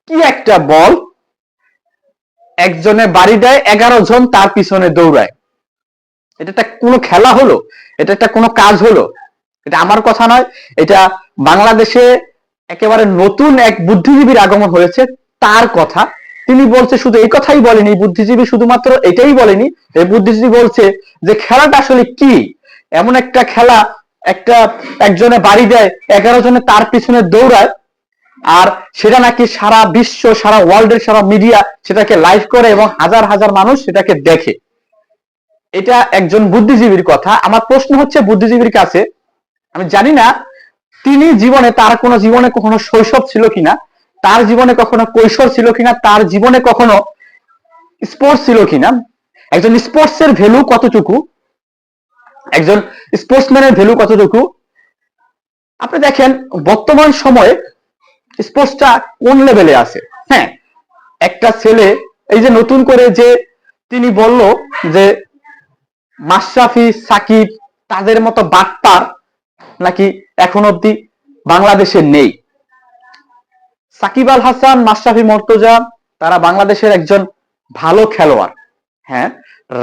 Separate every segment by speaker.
Speaker 1: কি একটা বল একজনে বাড়ি দেয়, 11 জন তার পিছনে দৌড়ায়। এটা একটা কোনো খেলা হলো? এটা একটা কোনো কাজ হলো? এটা আমার কথা নয়, এটা বাংলাদেশে একেবারে নতুন এক বুদ্ধিজীবীর আগমন হয়েছে, তার কথা। তিনি বলছে, শুধু এই কথাই বলেনি বুদ্ধিজীবী, শুধুমাত্র এটাই বলেনি, এই বুদ্ধিজীবী বলছে যে খেলাটা আসলে কি, এমন একটা খেলা, একটা একজনে বাড়ি দেয়, 11 জনে তার পিছনে দৌড়ায়, আর সেটা নাকি সারা বিশ্ব, সারা ওয়ার্ল্ডের সারা মিডিয়া সেটাকে লাইভ করে এবং হাজার হাজার মানুষ সেটাকে দেখে। এটা একজন বুদ্ধিজীবীর কথা। আমার প্রশ্ন হচ্ছে বুদ্ধিজীবীর কাছে, আমি জানি না তিনি জীবনে, তার কোনো জীবনে কখনো শৈশব ছিল কিনা, তার জীবনে কখনো কৈশোর ছিল কিনা, তার জীবনে কখনো স্পোর্টস ছিল কিনা, একজন স্পোর্টসের ভ্যালু কতটুকু, একজন স্পোর্টসম্যানের ভ্যালু কতটুকু। আপনি দেখেন বর্তমান সময়ে স্পোর্টসটা কোন লেভেলে আছে। হ্যাঁ, একটা ছেলে এই যে নতুন করে যে তিনি বলল যে মাশরাফি, সাকিব তাদের মতো বাটপার নাকি এখন অব্দি বাংলাদেশে নেই। সাকিব আল হাসান, মাশরাফি মর্তজা তারা বাংলাদেশের একজন ভালো খেলোয়াড়। হ্যাঁ,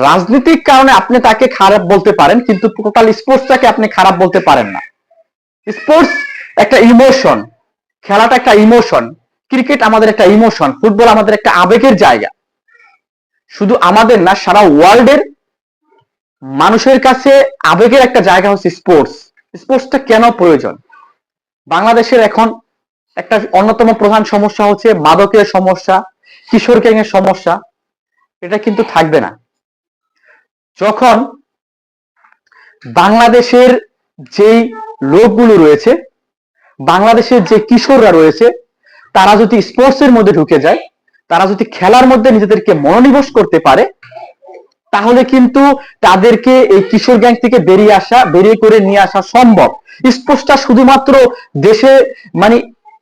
Speaker 1: রাজনৈতিক কারণে আপনি তাকে খারাপ বলতে পারেন, কিন্তু টোটাল স্পোর্টসটাকে আপনি খারাপ বলতে পারেন না। স্পোর্টস একটা ইমোশন, খেলাটা একটা ইমোশন, ক্রিকেট আমাদের একটা ইমোশন, ফুটবল আমাদের একটা আবেগের জায়গা। শুধু আমাদের না, সারা ওয়ার্ল্ডের মানুষের কাছে আবেগের একটা জায়গা হচ্ছে স্পোর্টস। স্পোর্টসটা কেন প্রয়োজন? বাংলাদেশের এখন একটা অন্যতম প্রধান সমস্যা হচ্ছে মাদকের সমস্যা, কিশোর গ্যাংয়ের সমস্যা। এটা কিন্তু থাকবে না যখন বাংলাদেশের যেই লোকগুলো রয়েছে, বাংলাদেশের যে কিশোররা রয়েছে, তারা যদি স্পোর্টসের মধ্যে ঢুকে যায়, তারা যদি খেলার মধ্যে নিজেদেরকে মনোনিবেশ করতে পারে, তাহলে কিন্তু তাদেরকে এই কিশোর গ্যাং থেকে বেরিয়ে করে নিয়ে আসা সম্ভব। স্পোর্টসটা শুধুমাত্র দেশে মানে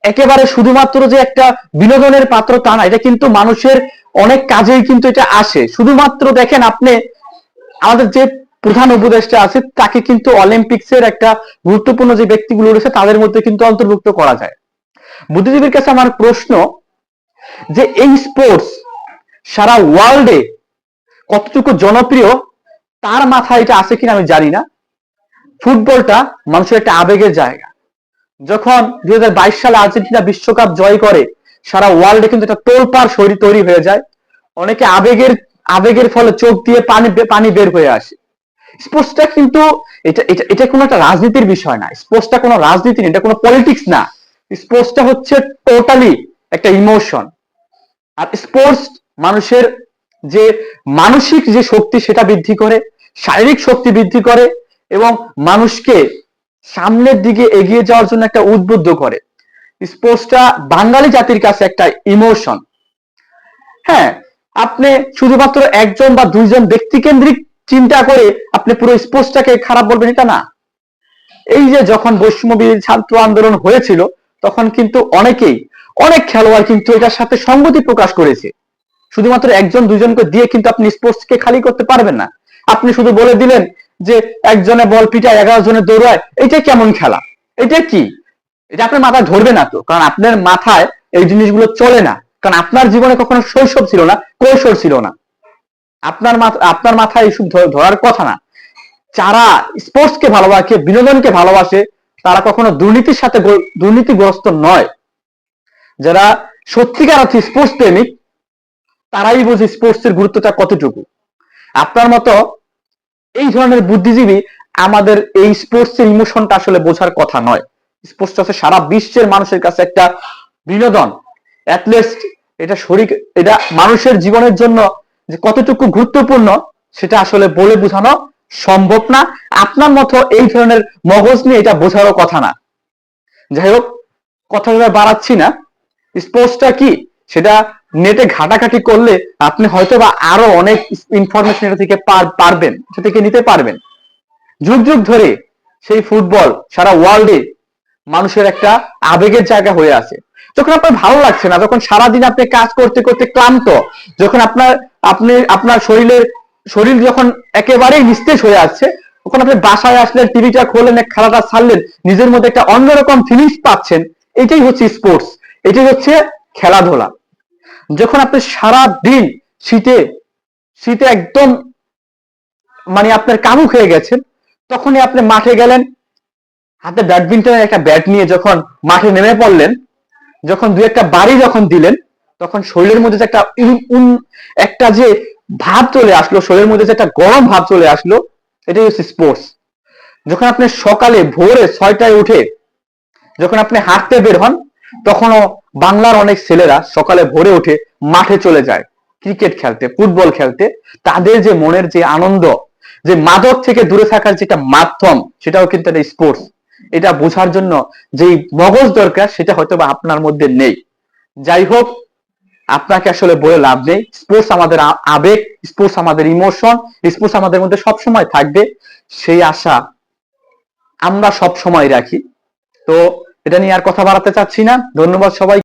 Speaker 1: একেবারে শুধুমাত্র যে একটা বিনোদনের পাত্র তা না, এটা কিন্তু মানুষের অনেক কাজেই কিন্তু এটা আসে। শুধুমাত্র দেখেন আপনি আমাদের যে প্রধান উপদেষ্টা আছে, তাকে কিন্তু অলিম্পিক্সের একটা গুরুত্বপূর্ণ যে ব্যক্তিগুলো রয়েছে তাদের মধ্যে কিন্তু অন্তর্ভুক্ত করা যায়। বুদ্ধিজীবীর কাছে আমার প্রশ্ন যে এই স্পোর্টস সারা ওয়ার্ল্ডে কতটুকু জনপ্রিয়, তার মাথায় এটা আছে কিনা আমি জানি না। ফুটবলটা মানুষের একটা আবেগের জায়গা। যখন 2022 সালে আর্জেন্টিনা বিশ্বকাপ জয় করে, সারা ওয়ার্ল্ডে কিন্তু একটা তোলপাড় শরীর তৈরি হয়ে যায়। অনেকে আবেগের ফলে চোখ দিয়ে পানি বের হয়ে আসে। স্পোর্টসটা কিন্তু এটা এটা এটা কোনো একটা রাজনীতির বিষয় না। স্পোর্টসটা কোনো রাজনীতি না, এটা কোনো পলিটিক্স না। স্পোর্টসটা হচ্ছে টোটালি একটা ইমোশন। আর স্পোর্টস মানুষের যে মানসিক যে শক্তি সেটা বৃদ্ধি করে, শারীরিক শক্তি বৃদ্ধি করে এবং মানুষকে সামনের দিকে এগিয়ে যাওয়ার জন্য একটা উদ্বুদ্ধ করে। স্পোর্টসটা বাঙালি জাতির কাছে একটা ইমোশন। হ্যাঁ, আপনি শুধুমাত্র একজন বা দুইজন ব্যক্তি কেন্দ্রিক চিন্তা করে আপনি পুরো স্পোর্টসটাকে খারাপ বলবেন, এটা না। এই যে যখন বৈষম্যবিরোধী ছাত্র আন্দোলন হয়েছিল, তখন কিন্তু অনেক খেলোয়াড় কিন্তু এটার সাথে সংগতি প্রকাশ করেছে। শুধুমাত্র একজন দুইজনকে দিয়ে কিন্তু আপনি স্পোর্টসকে খালি করতে পারবেন না। আপনি শুধু বলে দিলেন যে একজনে বল পিটায়, 11 জনে দৌড়ায়, এটা কেমন খেলা, এটা কি, এটা আপনার মাথায় ধরবে না তো, কারণ আপনার মাথায় এই জিনিসগুলো চলে না। কারণ আপনার জীবনে কখনো শৈশব ছিল না, কৈশোর ছিল না। আপনার মাথায় এইসব ধরার কথা না। যারা স্পোর্টসকে ভালোবাসে, বিনোদনকে ভালোবাসে, তারা কখনো দুর্নীতিগ্রস্ত নয়। যারা সত্যিকার অর্থে স্পোর্টস প্রেমিক, তারাই বোঝে স্পোর্টসের গুরুত্বটা কতটুকু। আপনার মতো এই ধরনের বুদ্ধিজীবী আমাদের এই স্পোর্টসের ইমোশনটা আসলে বোঝার কথা নয়। স্পোর্টস হচ্ছে সারা বিশ্বের মানুষের কাছে একটা বিনোদন। অ্যাটলিস্ট এটা মানুষের জীবনের জন্য যে কতটুকু গুরুত্বপূর্ণ সেটা আসলে বলে বোঝানো সম্ভব না। আপনার মতো এই ধরনের মগজ নিয়ে এটা বোঝারও কথা না। যাই হোক, কথা বাড়াচ্ছি না। স্পোর্টসটা কি সেটা নেটে ঘাটাঘাটি করলে আপনি হয়তো বা আরো অনেক ইনফরমেশন এটা থেকে পারবেন, এটা থেকে নিতে পারবেন। যুগ যুগ ধরে সেই ফুটবল সারা ওয়ার্ল্ডে মানুষের একটা আবেগের জায়গা হয়ে আছে। যখন আপনার ভালো লাগছে না, যখন সারাদিন আপনি কাজ করতে করতে ক্লান্ত, যখন আপনার শরীর যখন একেবারেই নিস্তেজ হয়ে আসছে, তখন আপনি বাসায় আসলেন, টিভিটা খোলেন, খেলাটা ছাড়লেন, নিজের মধ্যে একটা অন্যরকম ফিলিংস পাচ্ছেন। এটাই হচ্ছে স্পোর্টস, এটাই হচ্ছে খেলাধুলা। যখন আপনি সারা দিন শীতে শীতে একদম মানে আপনার কামুক হয়ে গেছেন, তখনই আপনি মাঠে গেলেন, হাতে ব্যাডমিন্টনের একটা ব্যাট নিয়ে যখন মাঠে নেমে পড়লেন, যখন দু একটা বাড়ি যখন দিলেন, তখন শরীরের মধ্যে যে একটা একটা যে ভাব চলে আসলো, শরীরের মধ্যে যে একটা গরম ভাব চলে আসলো, এটাই হচ্ছে স্পোর্টস। যখন আপনি সকালে ভোরে 6টায় উঠে যখন আপনি হাঁটতে বের হন, তখনও বাংলার অনেক ছেলেরা সকালে ভোরে উঠে মাঠে চলে যায় ক্রিকেট খেলতে, ফুটবল খেলতে। তাদের যে মনের যে আনন্দ, যে মাদক থেকে দূরে থাকার যেটা মাধ্যম, সেটাও কিন্তু একটা স্পোর্টস। এটা বোঝার জন্য যেই মগজ দরকার, সেটা হয়তো বা আপনার মধ্যে নেই। যাই হোক, আপনাকে আসলে বলে লাভ নেই। স্পোর্টস আমাদের আবেগ, স্পোর্টস আমাদের ইমোশন, স্পোর্টস আমাদের মধ্যে সবসময় থাকবে, সেই আশা আমরা সব সময় রাখি। তো এটা নিয়ে আর কথা বাড়াতে চাচ্ছি না। ধন্যবাদ সবাই।